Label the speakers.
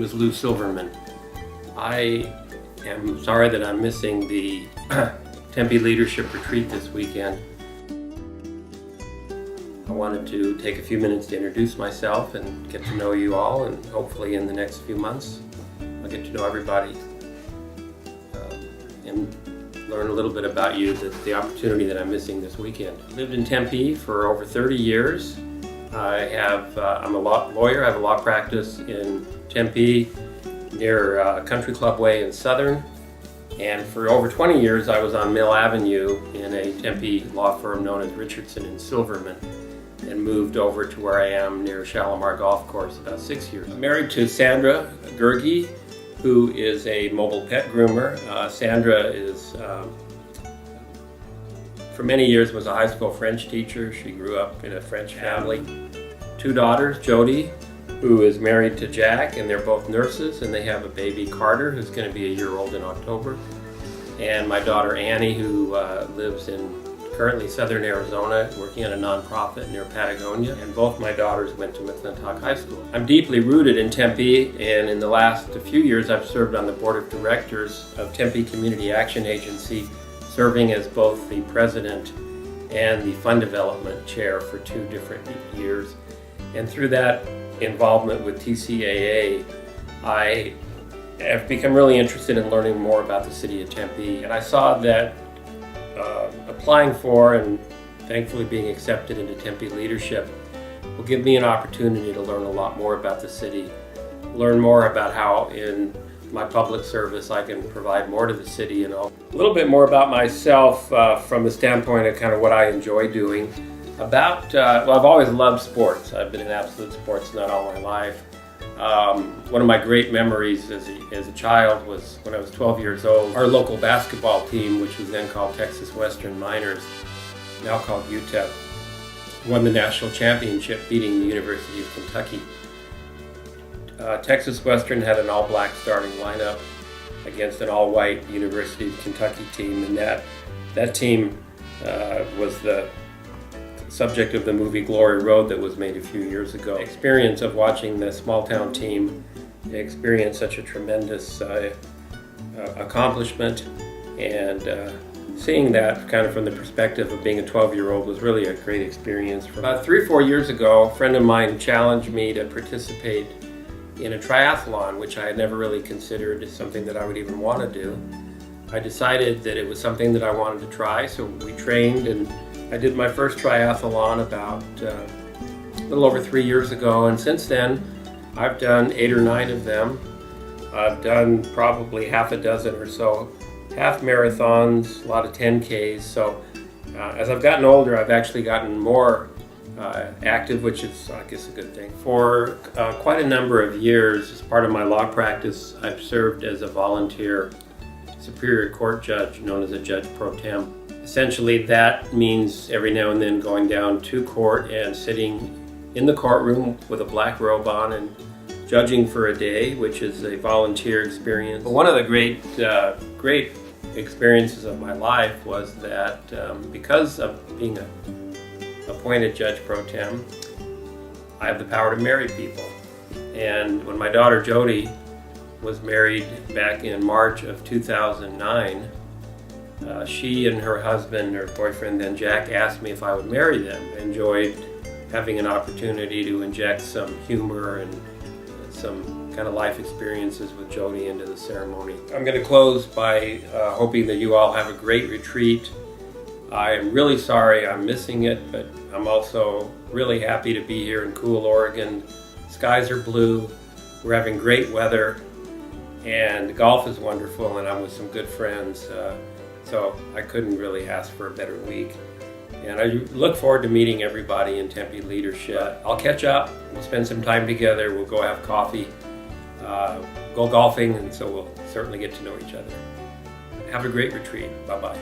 Speaker 1: name is Lou Silverman. I am sorry that I'm missing the Tempe Leadership Retreat this weekend. I wanted to take a few minutes to introduce myself and get to know you all, and hopefully in the next few months I'll get to know everybody and learn a little bit about you, the opportunity that I'm missing this weekend. I lived in Tempe for over 30 years. I'm a lawyer. I have a law practice in Tempe near Country Club Way in Southern. And for over 20 years I was on Mill Avenue in a Tempe law firm known as Richardson and Silverman, and moved over to where I am near Shalimar Golf Course about 6 years. I'm married to Sandra Gergi, who is a mobile pet groomer. Sandra is, for many years, was a high school French teacher. She grew up in a French family. 2 daughters, Jody, who is married to Jack, and they're both nurses, and they have a baby, Carter, who's going to be a year old in October. And my daughter, Annie, who lives in currently Southern Arizona, working at a nonprofit near Patagonia, and both my daughters went to McClintock High School. I'm deeply rooted in Tempe, and in the last few years I've served on the board of directors of Tempe Community Action Agency, serving as both the president and the fund development chair for 2 different years. And through that involvement with TCAA, I have become really interested in learning more about the city of Tempe, and I saw that applying for and thankfully being accepted into Tempe Leadership will give me an opportunity to learn a lot more about the city, learn more about how in my public service I can provide more to the city, and a little bit more about myself from the standpoint of kind of what I enjoy doing. Well, I've always loved sports. I've been an absolute sports nut all my life. One of my great memories as a child was when I was 12 years old. Our local basketball team, which was then called Texas Western Miners, now called UTEP, won the national championship, beating the University of Kentucky. Texas Western had an all-black starting lineup against an all-white University of Kentucky team, and that team was the subject of the movie Glory Road that was made a few years ago. The experience of watching the small town team experience such a tremendous accomplishment, and seeing that kind of from the perspective of being a 12-year-old was really a great experience. About 3 or 4 years ago, a friend of mine challenged me to participate in a triathlon, which I had never really considered as something that I would even want to do. I decided that it was something that I wanted to try, so we trained, and I did my first triathlon about a little over 3 years ago, and since then I've done 8 or 9 of them. I've done probably half a dozen or so half marathons, a lot of 10Ks. So as I've gotten older, I've actually gotten more active, which is, I guess, a good thing. For quite a number of years, as part of my law practice, I've served as a volunteer Superior Court judge known as a judge pro tem. Essentially, that means every now and then going down to court and sitting in the courtroom with a black robe on and judging for a day, which is a volunteer experience. But one of the great experiences of my life was that because of being appointed judge pro tem, I have the power to marry people. And when my daughter Jody was married back in March of 2009, she and her husband, her boyfriend then Jack, asked me if I would marry them. I enjoyed having an opportunity to inject some humor and some kind of life experiences with Jody into the ceremony. I'm going to close by hoping that you all have a great retreat. I am really sorry I'm missing it, but I'm also really happy to be here in cool Oregon. Skies are blue, we're having great weather, and golf is wonderful, and I'm with some good friends. So I couldn't really ask for a better week. And I look forward to meeting everybody in Tempe Leadership. I'll catch up, we'll spend some time together, we'll go have coffee, go golfing, and so we'll certainly get to know each other. Have a great retreat. Bye-bye.